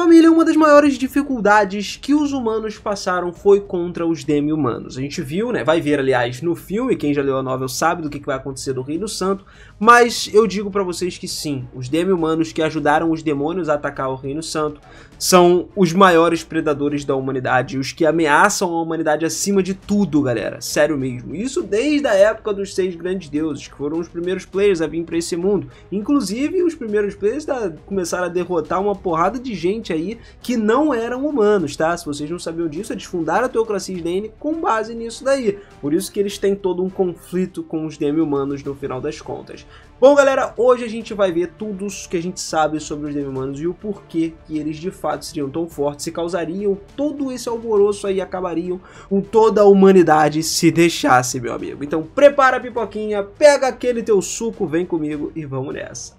família, uma das maiores dificuldades que os humanos passaram foi contra os demi-humanos. A gente viu, né, vai ver aliás no filme, quem já leu a novel sabe do que vai acontecer do Reino Santo, mas eu digo pra vocês que sim, os demi-humanos que ajudaram os demônios a atacar o Reino Santo são os maiores predadores da humanidade, os que ameaçam a humanidade acima de tudo, galera, sério mesmo. Isso desde a época dos 6 grandes deuses, que foram os primeiros players a vir pra esse mundo. Inclusive, os primeiros players começaram a derrotar uma porrada de gente aí que não eram humanos, tá? Se vocês não sabiam disso, eles fundaram a Teocracia Slane com base nisso daí. Por isso que eles têm todo um conflito com os demi-humanos no final das contas. Bom, galera, hoje a gente vai ver tudo que a gente sabe sobre os demi-humanos e o porquê que eles de fato seriam tão fortes e causariam todo esse alvoroço aí, acabariam com toda a humanidade se deixasse, meu amigo. Então prepara a pipoquinha, pega aquele teu suco, vem comigo e vamos nessa.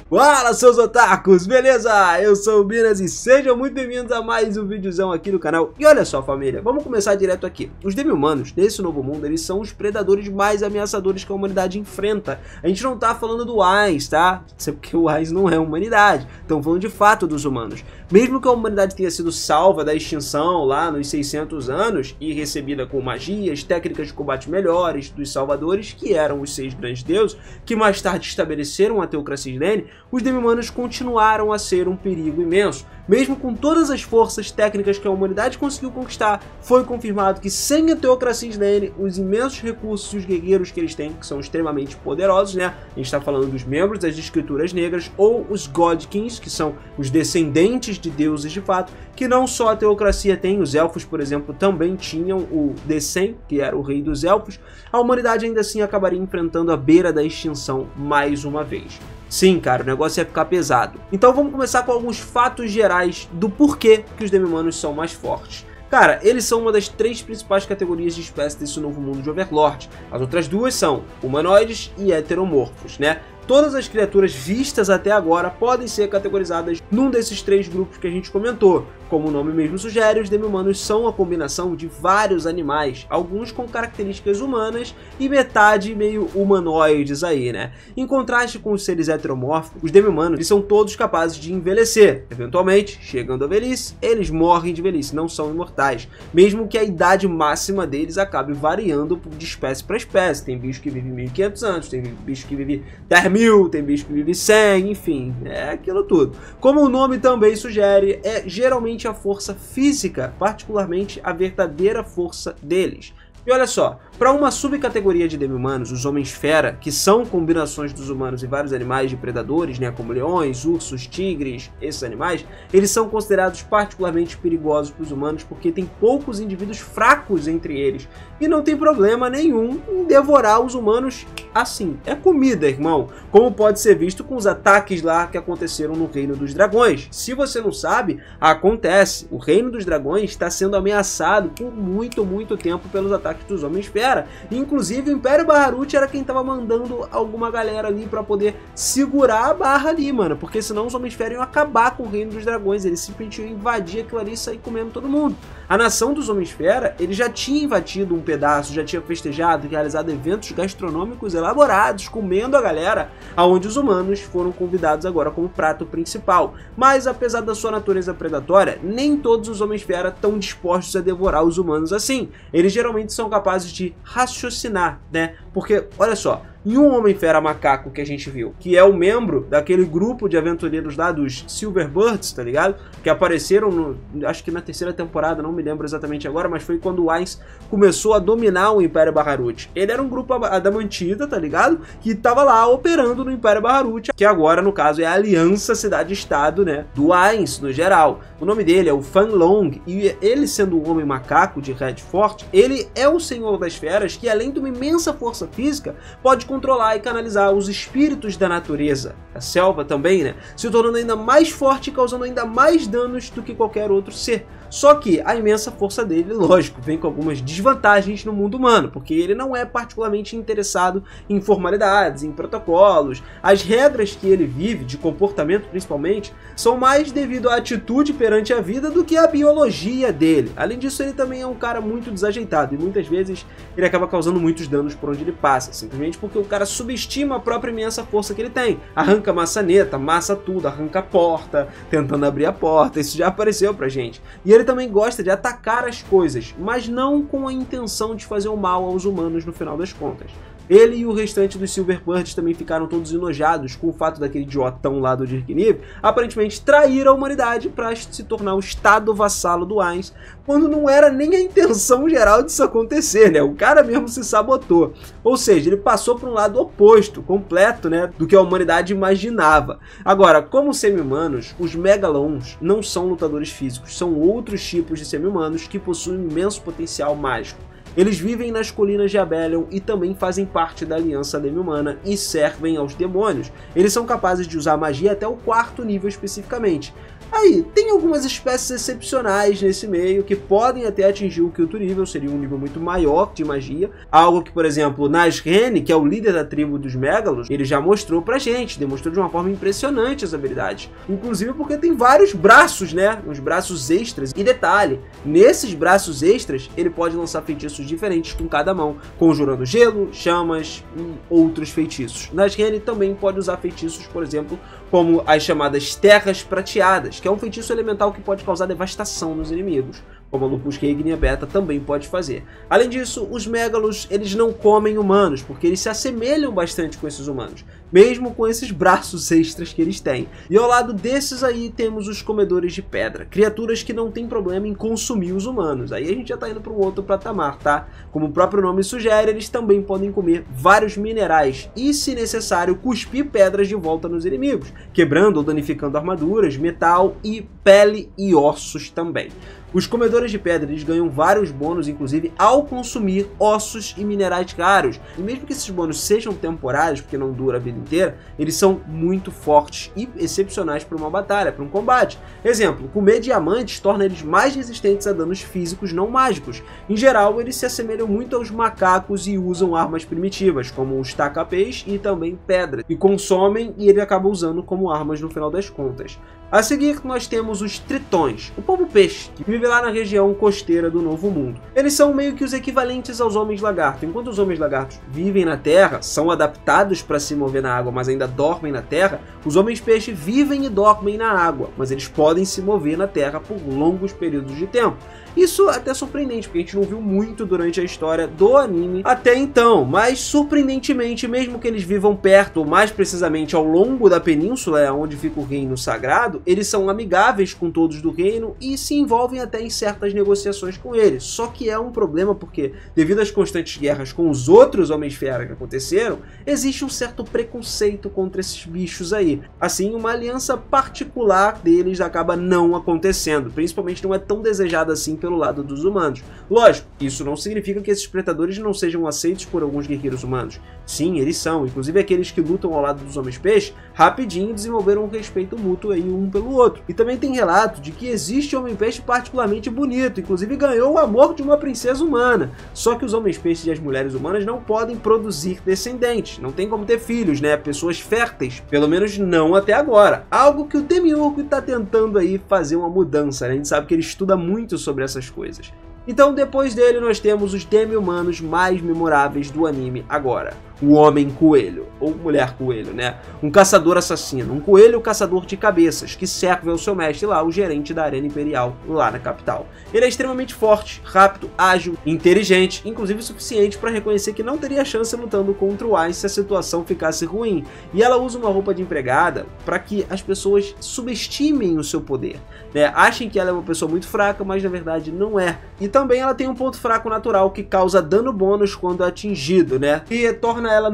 Fala, seus otakus, beleza? Eu sou o Minas e sejam muito bem-vindos a mais um videozão aqui no canal. E olha só, família, vamos começar direto aqui. Os demi-humanos, nesse novo mundo, eles são os predadores mais ameaçadores que a humanidade enfrenta. A gente não tá falando do Ainz, tá? Isso é porque o Ainz não é humanidade. Estamos falando de fato dos humanos. Mesmo que a humanidade tenha sido salva da extinção lá nos 600 anos e recebida com magias, técnicas de combate melhores dos salvadores, que eram os 6 grandes deuses, que mais tarde estabeleceram a Teocracia Slane, os demi-humanos continuaram a ser um perigo imenso. Mesmo com todas as forças técnicas que a humanidade conseguiu conquistar, foi confirmado que sem a Teocracia Slane, os imensos recursos e os guerreiros que eles têm, que são extremamente poderosos, né? A gente está falando dos membros das escrituras negras ou os God Kings, que são os descendentes de deuses de fato, que não só a Teocracia tem, os elfos, por exemplo, também tinham o Descent, que era o rei dos elfos. A humanidade ainda assim acabaria enfrentando a beira da extinção mais uma vez. Sim, cara, o negócio ia ficar pesado. Então vamos começar com alguns fatos gerais do porquê que os demi-humanos são mais fortes. Cara, eles são uma das 3 principais categorias de espécies desse novo mundo de Overlord. As outras 2 são humanoides e heteromorfos, né? Todas as criaturas vistas até agora podem ser categorizadas num desses 3 grupos que a gente comentou. Como o nome mesmo sugere, os demi-humanos são a combinação de vários animais, alguns com características humanas e metade meio humanoides aí, né? Em contraste com os seres heteromórficos, os demi-humanos são todos capazes de envelhecer. Eventualmente, chegando à velhice, eles morrem de velhice, não são imortais. Mesmo que a idade máxima deles acabe variando de espécie para espécie. Tem bicho que vive 1500 anos, tem bicho que vive 10.000, tem bicho que vive 100, enfim, é aquilo tudo. Como o nome também sugere, é geralmente a força física, particularmente a verdadeira força deles. E olha só, para uma subcategoria de demi-humanos, os homens-fera, que são combinações dos humanos e vários animais de predadores, né, como leões, ursos, tigres, esses animais, eles são considerados particularmente perigosos para os humanos porque tem poucos indivíduos fracos entre eles. E não tem problema nenhum em devorar os humanos assim. É comida, irmão. Como pode ser visto com os ataques lá que aconteceram no Reino dos Dragões. Se você não sabe, acontece. O Reino dos Dragões está sendo ameaçado por muito tempo pelos ataques dos Homens-Fera. Inclusive o Império Baharut era quem tava mandando alguma galera ali pra poder segurar a barra ali, mano, porque senão os Homens-Fera iam acabar com o Reino dos Dragões, eles simplesmente iam invadir aquilo ali e sair comendo todo mundo. A nação dos Homens-Fera, ele já tinha invadido um pedaço, já tinha festejado e realizado eventos gastronômicos elaborados, comendo a galera, aonde os humanos foram convidados agora como prato principal. Mas apesar da sua natureza predatória, nem todos os Homens-Fera estão dispostos a devorar os humanos assim. Eles geralmente são capazes de raciocinar, né? Porque, olha só, em um Homem-Fera macaco que a gente viu, que é o membro daquele grupo de aventureiros lá dos Silverbirds, tá ligado? Que apareceram, acho que na 3ª temporada, não me lembro exatamente agora, mas foi quando o Ainz começou a dominar o Império Baharut. Ele era um grupo adamantida, tá ligado? Que tava lá operando no Império Baharut, que agora, no caso, é a Aliança Cidade-Estado, né? Do Ainz, no geral. O nome dele é o Fan Long, e ele sendo um homem macaco de Redfort, ele é o Senhor das Feras, que além de uma imensa força física, pode controlar e canalizar os espíritos da natureza, a selva também, né? Se tornando ainda mais forte e causando ainda mais danos do que qualquer outro ser. Só que a imensa força dele, lógico, vem com algumas desvantagens no mundo humano, porque ele não é particularmente interessado em formalidades, em protocolos. As regras que ele vive, de comportamento principalmente, são mais devido à atitude perante a vida do que à biologia dele. Além disso, ele também é um cara muito desajeitado e muitas vezes ele acaba causando muitos danos por onde ele passa, simplesmente porque o o cara subestima a própria imensa força que ele tem. Arranca a maçaneta, amassa tudo, arranca a porta, tentando abrir a porta, isso já apareceu pra gente. E ele também gosta de atacar as coisas, mas não com a intenção de fazer o mal aos humanos no final das contas. Ele e o restante dos Silverbirds também ficaram todos enojados com o fato daquele idiotão lá do Dirk Niv aparentemente trair a humanidade para se tornar o estado vassalo do Ainz, quando não era nem a intenção geral disso acontecer, né? O cara mesmo se sabotou. Ou seja, ele passou para um lado oposto, completo, né, do que a humanidade imaginava. Agora, como semi-humanos, os Megalons não são lutadores físicos, são outros tipos de semi-humanos que possuem um imenso potencial mágico. Eles vivem nas colinas de Abelion e também fazem parte da aliança demi-humana e servem aos demônios. Eles são capazes de usar magia até o 4º nível especificamente. Aí, tem algumas espécies excepcionais nesse meio que podem até atingir o 5º nível, seria um nível muito maior de magia. Algo que, por exemplo, Nazrene, que é o líder da tribo dos Megalos, ele já mostrou pra gente, demonstrou de uma forma impressionante as habilidades. Inclusive porque tem vários braços, né? Uns braços extras. E detalhe, nesses braços extras, ele pode lançar feitiços diferentes com cada mão, conjurando gelo, chamas e outros feitiços. Nazrene também pode usar feitiços, por exemplo, como as chamadas Terras Prateadas, que é um feitiço elemental que pode causar devastação nos inimigos, como a Lupus Regnia Beta também pode fazer. Além disso, os Megalos, eles não comem humanos, porque eles se assemelham bastante com esses humanos, mesmo com esses braços extras que eles têm. E ao lado desses aí temos os Comedores de Pedra, criaturas que não tem problema em consumir os humanos. Aí a gente já tá indo para um outro patamar, tá? Como o próprio nome sugere, eles também podem comer vários minerais e, se necessário, cuspir pedras de volta nos inimigos, quebrando ou danificando armaduras, metal e pele e ossos também. Os Comedores de Pedra, eles ganham vários bônus, inclusive, ao consumir ossos e minerais caros. E mesmo que esses bônus sejam temporários, porque não dura a vida inteira, eles são muito fortes e excepcionais para uma batalha, para um combate. Exemplo, comer diamantes torna eles mais resistentes a danos físicos não mágicos. Em geral, eles se assemelham muito aos macacos e usam armas primitivas, como os taca-pés e também pedras, e consomem e ele acaba usando como armas no final das contas. A seguir, nós temos os Tritões, o povo peixe, que vive lá na região costeira do Novo Mundo. Eles são meio que os equivalentes aos Homens Lagarto. Enquanto os Homens Lagartos vivem na Terra, são adaptados para se mover na água, mas ainda dormem na Terra, os Homens Peixe vivem e dormem na água, mas eles podem se mover na Terra por longos períodos de tempo. Isso é até surpreendente, porque a gente não viu muito durante a história do anime até então, mas surpreendentemente, mesmo que eles vivam perto, ou mais precisamente ao longo da península, onde fica o reino sagrado, eles são amigáveis com todos do reino e se envolvem até em certas negociações com eles. Só que é um problema porque, devido às constantes guerras com os outros Homens-Fera que aconteceram, existe um certo preconceito contra esses bichos aí. Assim, uma aliança particular deles acaba não acontecendo, principalmente não é tão desejada assim pelo lado dos humanos. Lógico, isso não significa que esses predadores não sejam aceitos por alguns guerreiros humanos. Sim, eles são, inclusive aqueles que lutam ao lado dos Homens-Peixe, rapidinho desenvolveram um respeito mútuo aí um pelo outro. E também tem relato de que existe um Homem-Peixe particularmente bonito, inclusive ganhou o amor de uma princesa humana. Só que os Homens-Peixe e as mulheres humanas não podem produzir descendentes, não tem como ter filhos, né? Pessoas férteis, pelo menos não até agora. Algo que o Demiurgo está tentando aí fazer uma mudança, né? A gente sabe que ele estuda muito sobre essas coisas. Então, depois dele, nós temos os demi-humanos mais memoráveis do anime agora. O Homem-Coelho, ou Mulher-Coelho, né? Um caçador assassino, um coelho caçador de cabeças, que serve ao seu mestre lá, o gerente da Arena Imperial, lá na capital. Ele é extremamente forte, rápido, ágil, inteligente, inclusive o suficiente para reconhecer que não teria chance lutando contra o Ainz se a situação ficasse ruim. E ela usa uma roupa de empregada para que as pessoas subestimem o seu poder, né? Achem que ela é uma pessoa muito fraca, mas na verdade não é. E também ela tem um ponto fraco natural que causa dano bônus quando atingido, né? E torna ela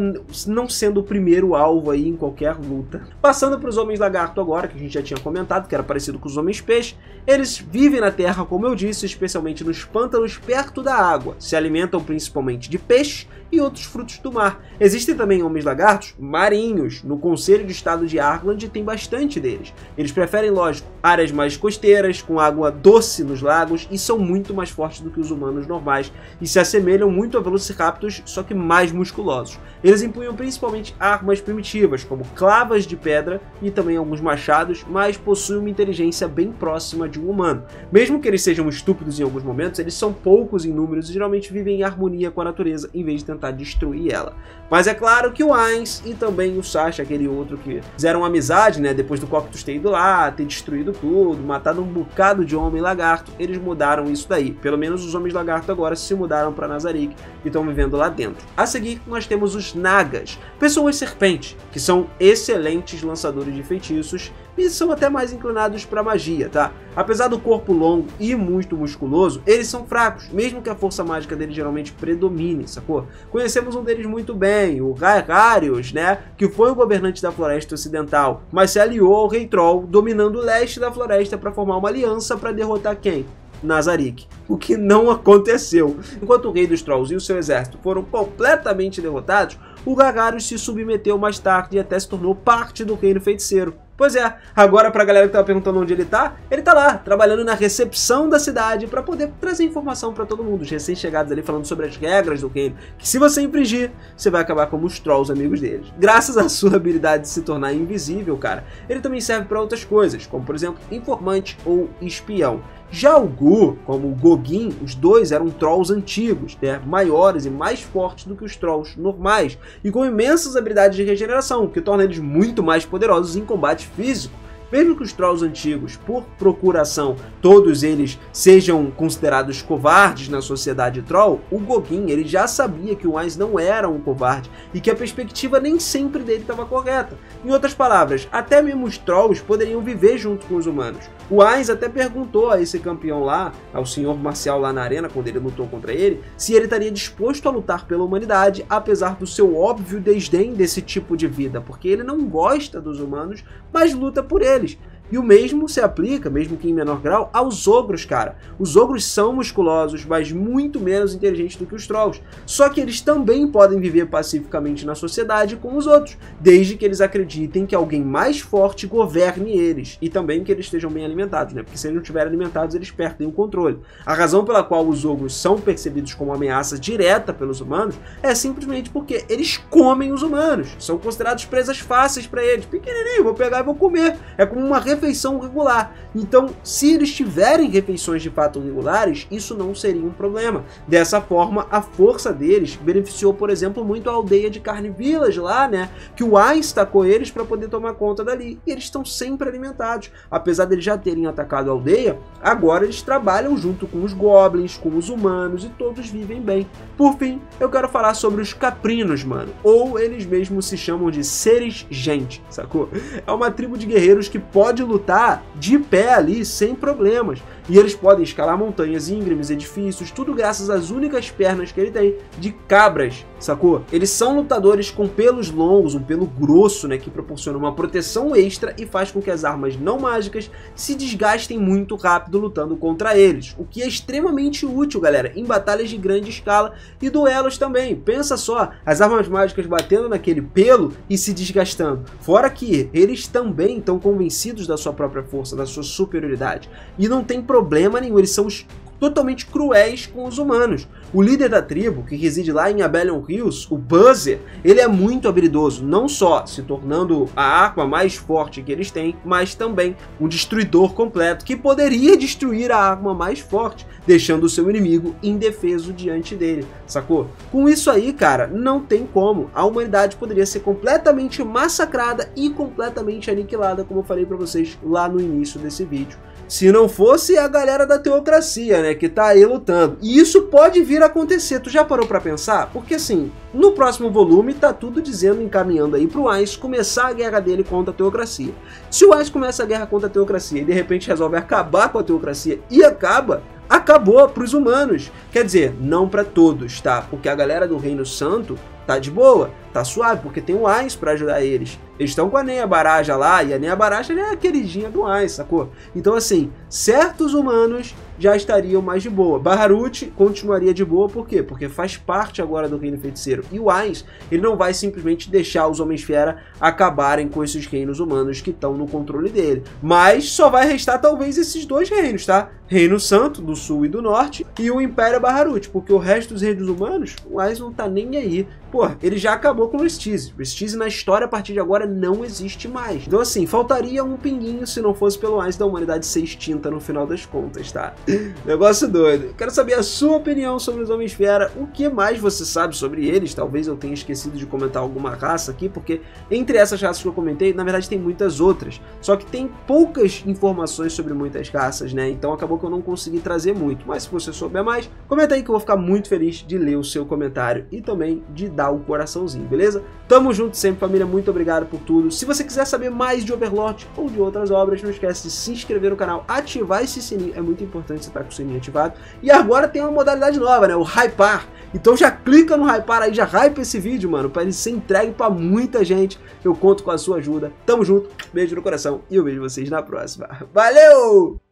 não sendo o primeiro alvo aí em qualquer luta. Passando para os Homens Lagarto agora, que a gente já tinha comentado, que era parecido com os Homens Peixe, eles vivem na Terra, como eu disse, especialmente nos pântanos perto da água. Se alimentam principalmente de peixe e outros frutos do mar. Existem também Homens Lagartos marinhos. No Conselho de Estado de Argland tem bastante deles. Eles preferem, lógico, áreas mais costeiras, com água doce nos lagos, e são muito mais fortes do que os humanos normais, e se assemelham muito a Velociraptors, só que mais musculosos. Eles empunham principalmente armas primitivas, como clavas de pedra e também alguns machados, mas possuem uma inteligência bem próxima de um humano. Mesmo que eles sejam estúpidos em alguns momentos, eles são poucos em números e geralmente vivem em harmonia com a natureza, em vez de tentar destruir ela. Mas é claro que o Ainz e também o Sasha, aquele outro que fizeram amizade, né, depois do Coctus ter ido lá, ter destruído tudo, matado um bocado de homem lagarto, eles mudaram isso daí. Pelo menos os homens lagarto agora se mudaram para Nazarick e estão vivendo lá dentro. A seguir, nós temos os Nagas, pessoas serpente, que são excelentes lançadores de feitiços e são até mais inclinados para magia, tá? Apesar do corpo longo e muito musculoso, eles são fracos, mesmo que a força mágica deles geralmente predomine, sacou? Conhecemos um deles muito bem, o Raikarios, né? Que foi o governante da Floresta Ocidental, mas se aliou ao Rei Troll, dominando o leste da floresta para formar uma aliança para derrotar quem? Nazarick, o que não aconteceu. Enquanto o Rei dos Trolls e o seu exército foram completamente derrotados, o Raikarios se submeteu mais tarde e até se tornou parte do Reino Feiticeiro. Pois é, agora pra galera que tava perguntando onde ele tá lá, trabalhando na recepção da cidade para poder trazer informação para todo mundo, os recém-chegados ali falando sobre as regras do reino, que se você infringir, você vai acabar como os Trolls amigos deles. Graças à sua habilidade de se tornar invisível, cara, ele também serve para outras coisas, como por exemplo, informante ou espião. Já o Gu, como o Gogin, os dois eram Trolls antigos, né, maiores e mais fortes do que os Trolls normais, e com imensas habilidades de regeneração, que torna eles muito mais poderosos em combate físico. Mesmo que os Trolls antigos, por procuração, todos eles sejam considerados covardes na sociedade Troll, o Gogin ele já sabia que o Ainz não era um covarde e que a perspectiva nem sempre dele estava correta. Em outras palavras, até mesmo os Trolls poderiam viver junto com os humanos. O Ainz até perguntou a esse campeão lá, ao senhor marcial lá na arena, quando ele lutou contra ele, se ele estaria disposto a lutar pela humanidade, apesar do seu óbvio desdém desse tipo de vida, porque ele não gosta dos humanos, mas luta por eles. E o mesmo se aplica, mesmo que em menor grau, aos ogros, cara. Os ogros são musculosos, mas muito menos inteligentes do que os Trolls. Só que eles também podem viver pacificamente na sociedade com os outros, desde que eles acreditem que alguém mais forte governe eles. E também que eles estejam bem alimentados, né? Porque se eles não estiverem alimentados, eles perdem o controle. A razão pela qual os ogros são percebidos como ameaça direta pelos humanos é simplesmente porque eles comem os humanos. São considerados presas fáceis para eles. Pequenininho, vou pegar e vou comer. É como uma refeição regular. Então, se eles tiverem refeições de fato regulares, isso não seria um problema. Dessa forma, a força deles beneficiou, por exemplo, muito a aldeia de Carne Village lá, né? Que o Ainz tacou eles para poder tomar conta dali. E eles estão sempre alimentados. Apesar deles já terem atacado a aldeia, agora eles trabalham junto com os goblins, com os humanos e todos vivem bem. Por fim, eu quero falar sobre os Caprinos, mano. Ou eles mesmos se chamam de Seres Gente, sacou? É uma tribo de guerreiros que pode lutar de pé ali sem problemas. E eles podem escalar montanhas íngremes, edifícios, tudo graças às únicas pernas que ele tem, de cabras, sacou? Eles são lutadores com pelos longos, um pelo grosso, né, que proporciona uma proteção extra e faz com que as armas não mágicas se desgastem muito rápido lutando contra eles, o que é extremamente útil, galera, em batalhas de grande escala e duelos também. Pensa só, as armas mágicas batendo naquele pelo e se desgastando. Fora que eles também estão convencidos da sua própria força, da sua superioridade, e não tem problema nenhum, eles são totalmente cruéis com os humanos. O líder da tribo, que reside lá em Abelion Hills, o Buzzer, ele é muito habilidoso, não só se tornando a arma mais forte que eles têm, mas também um destruidor completo, que poderia destruir a arma mais forte, deixando o seu inimigo indefeso diante dele, sacou? Com isso aí, cara, não tem como. A humanidade poderia ser completamente massacrada e completamente aniquilada, como eu falei pra vocês lá no início desse vídeo. Se não fosse a galera da teocracia, né, que tá aí lutando. E isso pode vir a acontecer, tu já parou pra pensar? Porque assim, no próximo volume tá tudo dizendo, encaminhando aí pro Ainz começar a guerra dele contra a teocracia. Se o Ainz começa a guerra contra a teocracia e de repente resolve acabar com a teocracia e acabou para os humanos. Quer dizer, não para todos, tá? Porque a galera do Reino Santo tá de boa, tá suave, porque tem o Ainz pra ajudar eles. Eles estão com a Neia Baraja lá, e a Neia Baraja é a queridinha do Ainz, sacou? Então assim, certos humanos já estariam mais de boa. Baharut continuaria de boa, por quê? Porque faz parte agora do reino feiticeiro. E o Ainz, ele não vai simplesmente deixar os Homens-Fera acabarem com esses reinos humanos que estão no controle dele. Mas só vai restar talvez esses dois reinos, tá? Reino Santo, do Sul e do Norte, e o Império Baharut, porque o resto dos reinos humanos, o Ainz não tá nem aí. Pô, ele já acabou com o Restize. Restize na história, a partir de agora, não existe mais. Então assim, faltaria um pinguinho se não fosse pelo Ainz da humanidade ser extinta no final das contas, tá? Negócio doido. Quero saber a sua opinião sobre os Homens-Fera. O que mais você sabe sobre eles? Talvez eu tenha esquecido de comentar alguma raça aqui, porque entre essas raças que eu comentei, na verdade tem muitas outras. Só que tem poucas informações sobre muitas raças, né? Então acabou que eu não consegui trazer muito. Mas se você souber mais, comenta aí que eu vou ficar muito feliz de ler o seu comentário e também de dar o coraçãozinho, beleza? Tamo junto sempre, família. Muito obrigado por tudo. Se você quiser saber mais de Overlord ou de outras obras, não esquece de se inscrever no canal, ativar esse sininho. É muito importante você estar com o sininho ativado. E agora tem uma modalidade nova, né? O Hypar. Então já clica no Hypar aí, já hype esse vídeo, mano, para ele ser entregue para muita gente. Eu conto com a sua ajuda. Tamo junto. Beijo no coração e eu vejo vocês na próxima. Valeu!